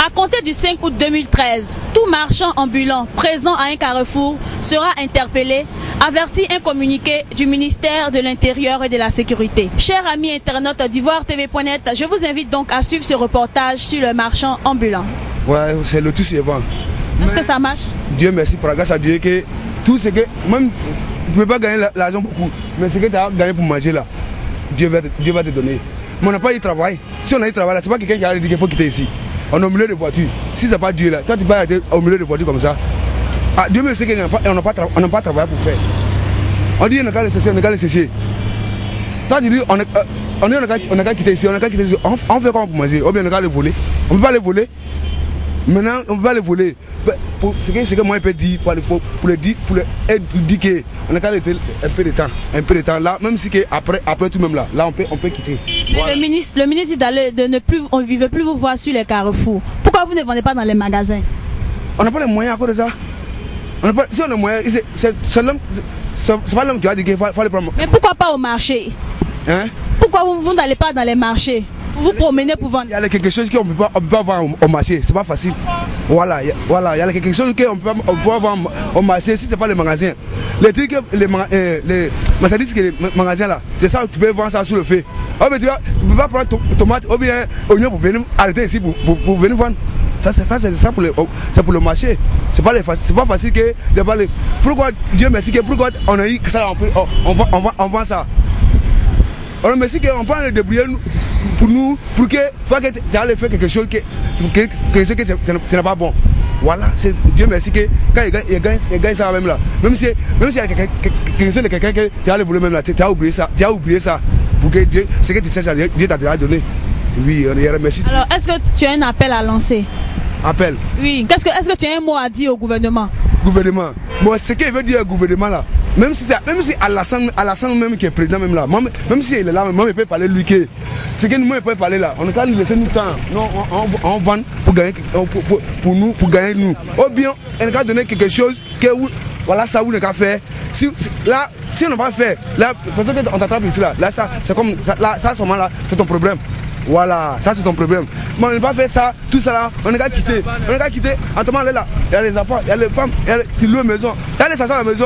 À compter du 5 août 2013, tout marchand ambulant présent à un carrefour sera interpellé, avertit un communiqué du ministère de l'Intérieur et de la Sécurité. Chers amis internautes d'Ivoire-TV.net, je vous invite donc à suivre ce reportage sur le marchand ambulant. Ouais, c'est le tout suivant. Est-ce que ça marche? Dieu merci, pour la grâce à Dieu, que tout ce que, même tu ne peux pas gagner l'argent beaucoup, mais ce que tu as gagné pour manger là, Dieu va te donner. Mais on n'a pas eu de travail. Si on a eu de travail là, ce n'est pas quelqu'un qui a dit qu'il faut quitter ici. On est au milieu de voitures. Si ce n'est pas Dieu là, toi tu vas être au milieu de voitures comme ça. Ah, Dieu me sait qu'on n'a pas travaillé pour faire. On dit on n'a qu'à le sécher, on n'a qu'à le sécher. Toi tu dis on n'a qu'à quitter ici, on n'a qu'à quitter ici. On fait comment pour manger? Ou bien on n'a qu'à le voler. On ne peut pas le voler. Maintenant, on ne peut pas le voler. Ce que moi je peux dire, pour le dire qu'on a qu'à laisser un peu de temps là, même si après tout même là on peut quitter. Voilà. Le ministre dit on ne veut plus vous voir sur les carrefours. Pourquoi vous ne vendez pas dans les magasins? On n'a pas les moyens à cause de ça. Si on a les moyens, c'est pas l'homme qui a dit qu'il faut les prendre. Mais pourquoi pas au marché? Hein? Pourquoi vous n'allez pas dans les marchés? Vous vous promenez pour vendre. Il y a quelque chose qu'on ne peut pas vendre au marché, c'est pas facile. Voilà, il y a quelque chose qu'on peut pas vendre au marché si ce n'est pas les magasins. Les trucs, les marchandises que les magasins là, c'est ça, tu peux vendre ça sur le feu. Oh, mais tu ne peux pas prendre tomate ou bien oignon pour venir arrêter ici pour venir vendre. Ça c'est ça pour le marché. C'est pas facile que de parler. Pourquoi Dieu merci que pourquoi on a eu que ça on vend ça. On merci qu'on prend le débrouiller pour que tu ailles faire quelque chose que tu n'as pas bon. Voilà, c'est Dieu merci que quand il gagne ça même là. Même si il y a quelqu'un que tu as le voler même là, tu as oublié ça pour que Dieu, ce que tu sais, Dieu t'a déjà donné. Oui, on remercie. Alors, est-ce que tu as un appel à lancer? Appel? Oui. Est-ce que tu as un mot à dire au gouvernement? Gouvernement. Moi, ce qu'il veut dire au gouvernement là, même si Alassane même qui est président même là, même si il est là, moi je peux parler lui que ce que nous peut parler là, on a qu'à lui laisser nous temps, non, on vend pour gagner pour gagner nous. Ou bien on a qu'à donner quelque chose que voilà ça vous n'avez qu'à faire. Si on n'a pas fait, là parce qu'on t'attrape ici là ça c'est comme là ça seulement là c'est ton problème. Voilà, ça c'est ton problème. Mais on n'a pas fait ça, tout ça là, on n'a qu'à quitter. On n'a qu'à quitter. En temps là, il y a les enfants, il y a les femmes, qui louent une maison. Il y a les associations à la maison,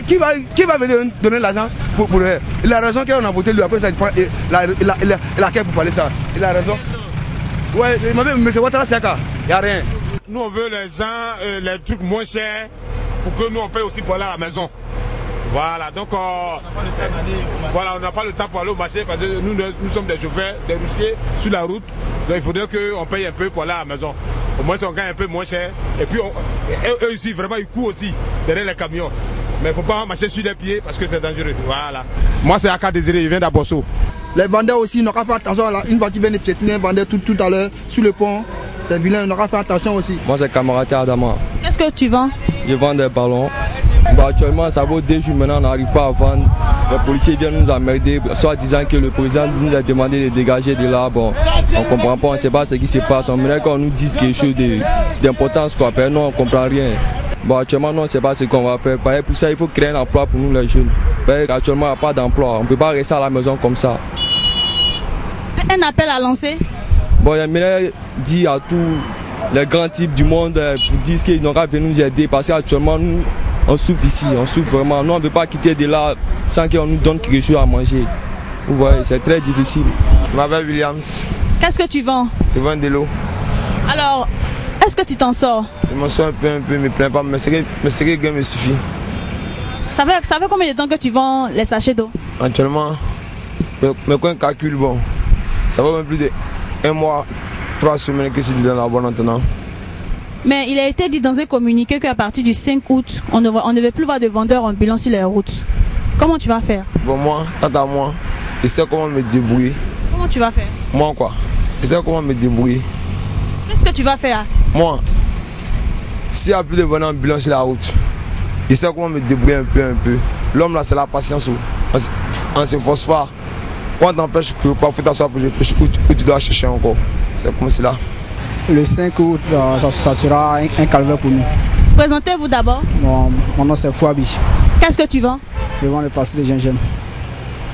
qui va venir donner l'argent pour eux? Il a raison qu'on a voté lui, après ça, il a qu'à pour parler ça. Il a raison. Ouais, mais c'est Ouattara Siaka, il n'y a rien. Nous on veut les gens, les trucs moins chers, pour que nous on paye aussi pour aller à la maison. Voilà, donc voilà, on n'a pas le temps pour aller au marché parce que nous sommes des chauffeurs, des routiers sur la route. Donc il faudrait qu'on paye un peu pour aller à la maison. Au moins on gagne un peu moins cher. Et puis eux ici, vraiment ils courent aussi derrière les camions. Mais il ne faut pas marcher sur les pieds parce que c'est dangereux. Voilà. Moi c'est Aka Désiré, il vient d'Abosso. Les vendeurs aussi, on aura fait attention à une voiture vient de piétiner un vendeur tout à l'heure sur le pont. C'est vilain, on aura fait attention aussi. Moi c'est Camarade Adama. Qu'est-ce que tu vends? Je vends des ballons. Bon, actuellement, ça vaut 2 jours maintenant, on n'arrive pas à vendre. Les policiers viennent nous emmerder, soit disant que le président nous a demandé de dégager de là. Bon, on ne comprend pas, on ne sait pas ce qui se passe. On aimerait qu'on nous dise quelque chose d'importance, quoi. Non, on ne comprend rien. Bon, actuellement, non, on ne sait pas ce qu'on va faire. Pour ça, il faut créer un emploi pour nous, les jeunes. Actuellement, il n'y a pas d'emploi. On ne peut pas rester à la maison comme ça. Un appel à lancer? Bon, j'aimerais dire à tous les grands types du monde pour dire qu'ils n'ont qu'à venir nous aider parce qu'actuellement, nous, on souffre ici, on souffre vraiment. Nous, on ne veut pas quitter de là sans qu'on nous donne quelque chose à manger. Vous voyez, c'est très difficile. Je m'appelle Williams. Qu'est-ce que tu vends? Je vends de l'eau. Alors, est-ce que tu t'en sors? Je m'en sors un peu, je ne me plains pas, mais ce que gagne me suffit. Ça fait combien de temps que tu vends les sachets d'eau? Actuellement, mes coins calculent, bon, ça va même plus de 1 mois, 3 semaines que je suis dans la bonne maintenant. Mais il a été dit dans un communiqué qu'à partir du 5 août, on ne veut plus voir de vendeurs ambulants sur les routes. Comment tu vas faire? Bon, moi, tant à moi, je sais comment me débrouiller. Comment tu vas faire? Moi, quoi? Je sais comment me débrouiller. Qu'est-ce que tu vas faire? Moi, s'il n'y a plus de vendeurs ambulants sur la route, je sais comment me débrouiller un peu. L'homme là, c'est la patience. On ne se force pas. Quand on t'empêche que pas faut t'asseoir pour réfléchir où tu dois chercher encore. C'est comme cela. Le 5 août, ça sera un calvaire pour nous. Présentez-vous d'abord. Mon nom c'est Fouabi. Qu'est-ce que tu vends? Je vends le pastis de gingembre.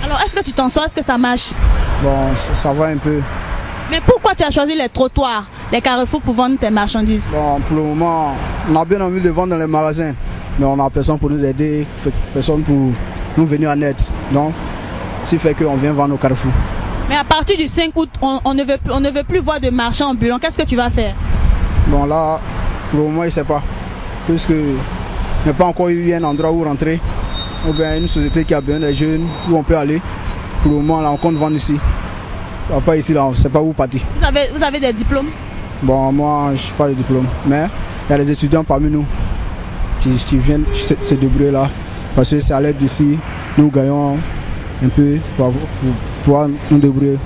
Alors, est-ce que tu t'en sors? Est-ce que ça marche? Bon, ça va un peu. Mais pourquoi tu as choisi les trottoirs, les carrefours pour vendre tes marchandises? Bon, pour le moment, on a bien envie de vendre dans les magasins, mais on n'a personne pour nous aider, personne pour nous venir en aide. Donc, ce qui fait qu'on vient vendre au carrefour. Mais à partir du 5 août, on ne veut plus voir de marchands ambulants. Qu'est-ce que tu vas faire? Bon, là, pour le moment, je ne sais pas. Puisque il n'y a pas encore eu un endroit où rentrer, ou bien une société qui a besoin des jeunes, où on peut aller. Pour le moment, là, on compte vendre ici. Pas ici, là, on ne sait pas où partir. Vous avez des diplômes? Bon, moi, je n'ai pas de diplôme. Mais il y a des étudiants parmi nous qui viennent se débrouiller là. Parce que c'est à l'aide d'ici, nous gagnons un peu pour pouvoir nous débrouiller.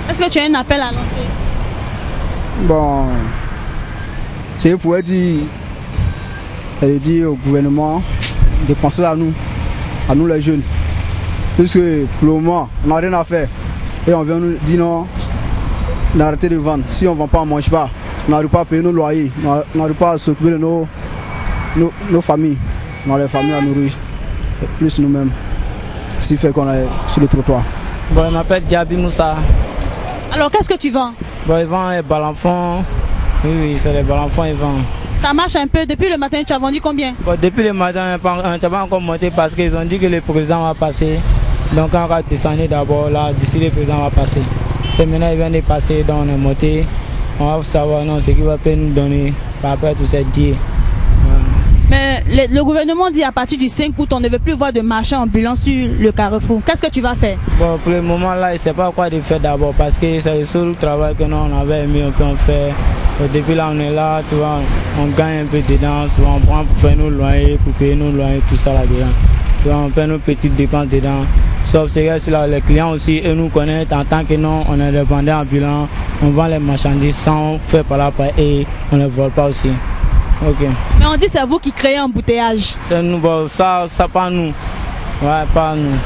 Est-ce que tu as un appel à lancer? Bon, c'est pour dire au gouvernement de penser à nous les jeunes. Puisque pour le moment, on n'a rien à faire. Et on vient nous dire non, d'arrêter de vendre. Si on ne vend pas, on ne mange pas. On n'arrive pas à payer nos loyers. On n'arrive pas à s'occuper de nos familles. On a les familles à nourrir. Plus nous-mêmes. Ce qui fait qu'on est sur le trottoir. Bon, je m'appelle Diaby Moussa. Alors, qu'est-ce que tu vends? Bon, ils vendent les balanfons. Oui, c'est les balanfons, ils vendent. Ça marche un peu. Depuis le matin, tu as vendu combien? Bon, depuis le matin, on n'était pas encore monté parce qu'ils ont dit que le président va passer. Donc, on va descendre d'abord là, d'ici le président va passer. C'est maintenant, il vient de passer, donc on est monté. On va savoir non, ce qu'il va nous donner par rapport à tout ça dit. Mais le gouvernement dit à partir du 5 août, on ne veut plus voir de marchands ambulants sur le carrefour. Qu'est-ce que tu vas faire? Bon, pour le moment là, il ne sait pas quoi de faire d'abord parce que c'est le seul travail que nous on avait aimé un peu en faire. Depuis là, on est là, tu vois, on gagne un peu dedans. Souvent, on prend pour faire nos loyers, pour payer nos loyers, tout ça là-dedans. On fait nos petites dépenses dedans. Sauf que là, les clients aussi, eux nous connaissent en tant que nous, on est dépendants ambulants. On vend les marchandises sans faire par là et on ne les vole pas aussi. Ok. Mais on dit que c'est vous qui créez embouteillage. C'est nous, bon, ça pas nous. Ouais, pas nous.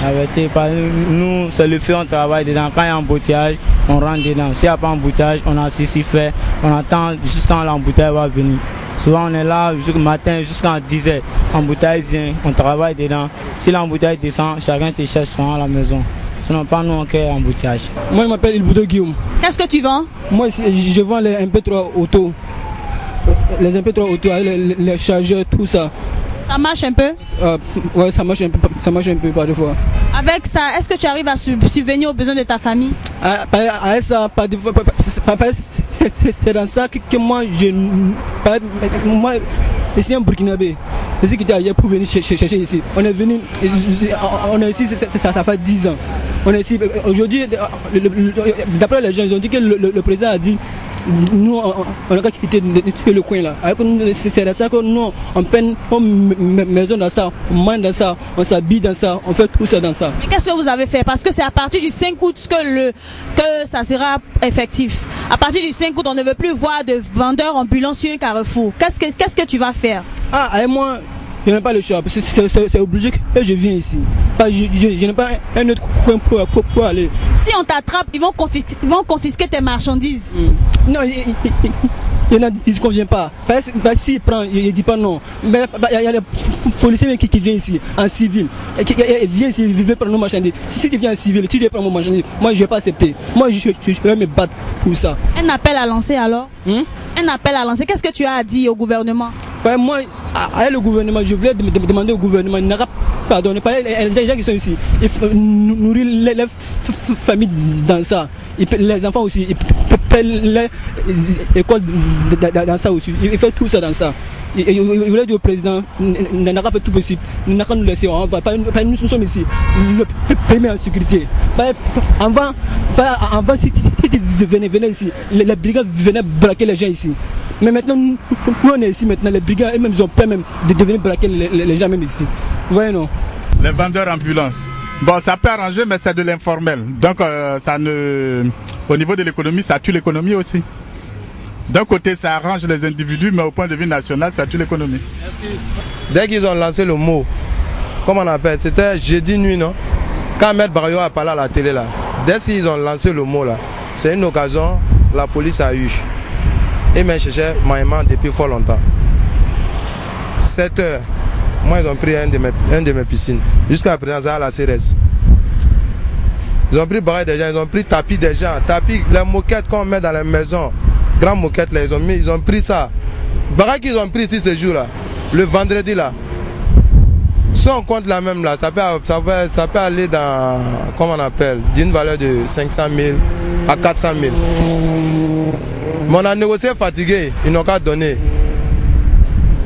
La vérité, pas nous, c'est le fait, on travaille dedans. Quand il y a un embouteillage, on rentre dedans. S'il n'y a pas d'embouteillage, on a si fait. On attend jusqu'à l'embouteillage va venir. Souvent on est là jusqu'au matin, jusqu'à 10h. L'embouteillage vient, on travaille dedans. Si l'embouteillage descend, chacun se cherche à la maison. Sinon pas nous on crée embouteillage. Moi je m'appelle Ilboudo Guillaume. Qu'est-ce que tu vends? Moi je vends les MP3 auto. Les MP3 auto, les chargeurs, tout ça. Ça marche un peu? Ouais, ça marche un peu par des fois. Avec ça, est-ce que tu arrives à subvenir aux besoins de ta famille? Avec ça, par des fois, c'est dans ça que moi, moi, ici en Burkinabé, je suis quitté ailleurs pour venir chercher ici. On est venu, on est ici, ça fait 10 ans. On est ici, aujourd'hui, d'après les gens, ils ont dit que le président a dit nous on a quitté le coin là. C'est dans ça que nous on peine, on maison dans ça, on mange dans ça, on s'habille dans ça, on fait tout ça dans ça. Mais qu'est-ce que vous avez fait? Parce que c'est à partir du 5 août que ça sera effectif. À partir du 5 août, on ne veut plus voir de vendeurs ambulants sur un carrefour. Qu'est-ce que tu vas faire? Avec moi, je n'ai pas le choix, c'est obligé que je viens ici. Je n'ai pas un autre coin pour aller. Si on t'attrape, ils vont confisquer tes marchandises. Non, il ne convient pas. S'il prend, il ne dit pas non. Mais il y a les policiers qui viennent ici, en civil. Ils viennent ici, ils veulent prendre nos marchandises. Si tu viens en civil, tu dois prendre mon marchandise. Moi, je ne vais pas accepter. Moi, je vais me battre pour ça. Un appel à lancer alors? Un appel à lancer. Qu'est-ce que tu as dit au gouvernement? Moi, avec le gouvernement, je voulais demander au gouvernement, il n'a pas pardonné. Les gens qui sont ici, il faut nourrir les familles dans ça. Les enfants aussi, ils paient les écoles dans ça aussi. Il fait tout ça dans ça. Il voulait dire au président, il n'a pas fait tout possible. Il n'a qu'à nous laisser. On va pas, nous sommes ici, le pays en sécurité. Avant, si tu venais ici, les brigades venaient braquer les gens ici. Mais maintenant, nous on est ici maintenant, les brigades eux-mêmes ont peur même de devenir braquer les gens même ici. Vous voyez non? Les vendeurs ambulants. Bon, ça peut arranger, mais c'est de l'informel. Donc, au niveau de l'économie, ça tue l'économie aussi. D'un côté, ça arrange les individus, mais au point de vue national, ça tue l'économie. Dès qu'ils ont lancé le mot, comment on appelle, c'était jeudi nuit, non? Quand Maître Barrio a parlé à la télé là, dès qu'ils ont lancé le mot là, c'est une occasion, la police a eu. Et m'a cherché Maïman depuis fort longtemps. 7 heures, moi ils ont pris un de mes piscines. Jusqu'à présent, ça à la CRS. Ils ont pris barrage des gens, ils ont pris tapis des gens, tapis, les moquettes qu'on met dans les maisons, grandes moquettes là, ils ont pris ça. Barrage qu'ils ont pris ici ce jour là, le vendredi là. Si on compte la même là, ça peut aller dans, comment on appelle, d'une valeur de 500 000 à 400 000. Mais on a négocié fatigué, ils n'ont qu'à donner.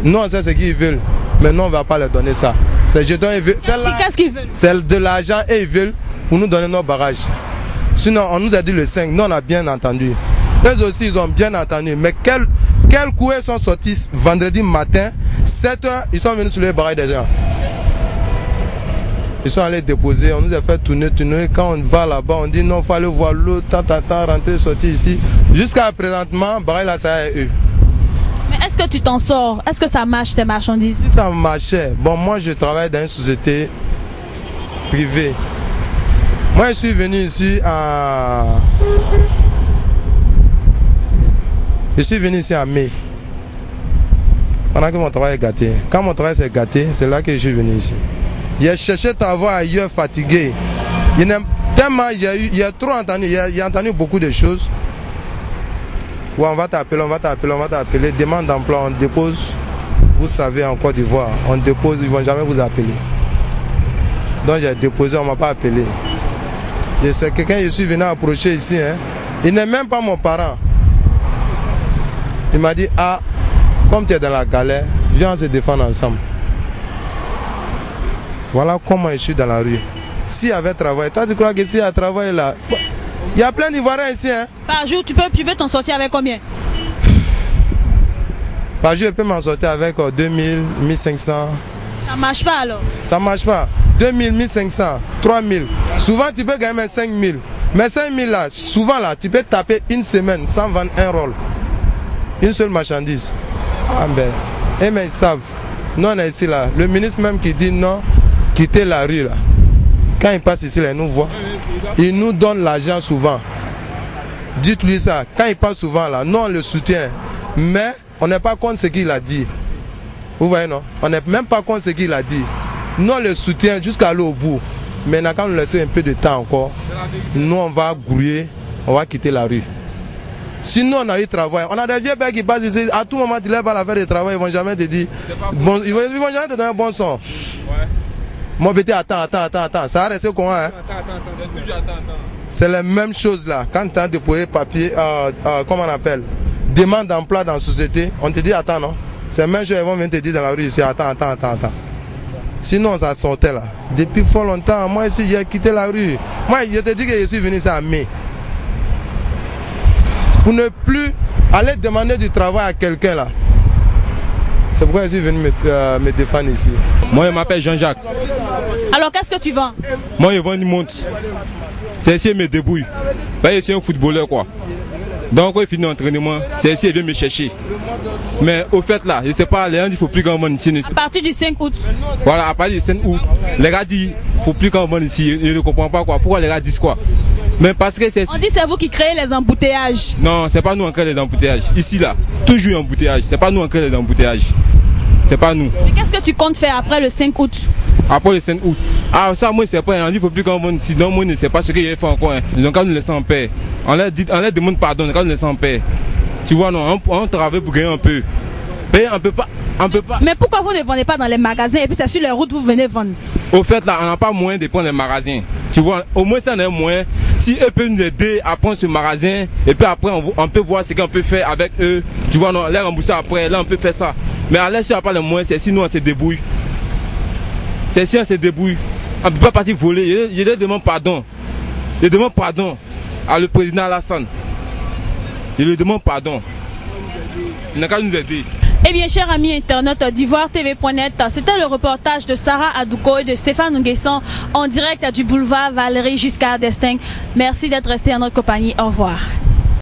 Nous on sait ce qu'ils veulent, mais nous on ne va pas leur donner ça. Qu'est-ce qu'ils veulent? C'est de l'argent et ils veulent pour nous donner nos barrages. Sinon on nous a dit le 5, nous on a bien entendu. Eux aussi ils ont bien entendu, mais quel coup ils sont sortis vendredi matin, 7 h, ils sont venus sur les barrages des gens. Ils sont allés déposer, on nous a fait tourner. Quand on va là-bas, on dit non, il faut aller voir l'autre, rentrer, sortir ici. Jusqu'à présentement, barrage là, ça est eux. Mais est-ce que tu t'en sors? Est-ce que ça marche tes marchandises? Si ça marchait, bon, moi je travaille dans une société privée. Moi je suis venu ici à... Je suis venu ici en mai. Pendant que mon travail est gâté. Quand mon travail s'est gâté, c'est là que je suis venu ici. J'ai cherché travail ailleurs fatigué. Tellement il y a trop entendu, il y a entendu beaucoup de choses. Ouais, on va t'appeler, demande d'emploi, on dépose. Vous savez en Côte d'Ivoire, on dépose, ils ne vont jamais vous appeler. Donc j'ai déposé, on ne m'a pas appelé. C'est quelqu'un que je suis venu approcher ici. Hein. Il n'est même pas mon parent. Il m'a dit, ah, comme tu es dans la galère, viens se défendre ensemble. Voilà comment je suis dans la rue. S'il y avait travail, toi tu crois que s'il y a travail là, il y a plein d'Ivoiriens ici. Hein? Par jour, tu peux t'en sortir avec combien? Par jour, je peux m'en sortir avec 2000, 1500. Ça marche pas alors? Ça marche pas. 2000, 1500, 3000. Souvent, tu peux gagner 5000. Mais 5000 là, souvent là, tu peux taper une semaine sans vendre un rôle. Une seule marchandise. Ah ben, et mais ils savent. Nous on est ici là. Le ministre même qui dit non, quittez la rue là. Quand il passe ici là, il nous voit. Il nous donne l'argent souvent. Dites-lui ça. Quand il passe souvent là, nous on le soutient. Mais on n'est pas contre ce qu'il a dit. Vous voyez non? On n'est même pas contre ce qu'il a dit. Nous on le soutient jusqu'à aller au bout. Mais quand on nous laisse un peu de temps encore, nous on va grouiller, on va quitter la rue. Sinon on a eu travail. On a des vieux pères qui passent ici, à tout moment tu lèves à la faire de travail, ils vont jamais te dire, bon, ils vont jamais te donner un bon son. Ouais. Mon bébé, attends, ça a resté comment hein? Attends. C'est la même chose là. Quand tu as déposé papier, comment on appelle, demande d'emploi dans la société, on te dit attends non. C'est la même chose, ils vont venir te dire dans la rue ici, attends. Sinon ça sortait là. Depuis fort longtemps, moi ici j'ai quitté la rue. Moi je te dis que je suis venu ici en mai. Pour ne plus aller demander du travail à quelqu'un là. C'est pourquoi je suis venu me défendre ici. Moi je m'appelle Jean-Jacques. Alors qu'est-ce que tu vends? Moi je vends une montre. C'est ici je me débrouille. Je suis un footballeur quoi. Donc quand il finit l'entraînement, c'est ici il vient me chercher. Mais au fait là, je ne sais pas, les gens disent qu'il ne faut plus qu'on monte ici. À partir du 5 août. Voilà, à partir du 5 août, les gars disent qu'il ne faut plus qu'on monte ici. Je ne comprends pas quoi. Pourquoi les gars disent quoi? Mais parce que c'est... On dit c'est vous qui créez les embouteillages. Non, c'est pas nous qui créons les embouteillages. Ici là, toujours embouteillage. C'est pas nous qui créons les embouteillages. C'est pas nous. Mais qu'est-ce que tu comptes faire après le 5 août? Après le 5 août. Ah ça moi c'est pas, on dit qu'il ne faut plus qu'on monte ici. Non, moi je ne sais pas ce qu'il fait encore. Hein. Ils ont qu'à nous laisser en paix. On leur demande pardon, on a qu'à nous laisser en paix. Tu vois non, on travaille pour gagner un peu. Mais on peut pas. Mais pourquoi vous ne vendez pas dans les magasins et puis c'est sur les routes vous venez vendre? Au fait là, on n'a pas moyen de prendre les magasins. Tu vois, au moins ça on a un moyen. Si eux peuvent nous aider à prendre ce magasin et puis après on peut voir ce qu'on peut faire avec eux. Tu vois non, les rembourser après, là on peut faire ça. Mais à l'aise si on n'a pas les moyens, c'est si nous on se débrouille. C'est si on se débrouille. On ne peut pas partir voler. Je demande pardon. Je demande pardon à le président Alassane. Je lui demande pardon. Il n'a qu'à nous aider. Eh bien, chers amis internautes d'IvoireTV.net, c'était le reportage de Sarah Adouko et de Stéphane Nguesson en direct du boulevard Valéry Giscard d'Estaing. Merci d'être resté en notre compagnie. Au revoir.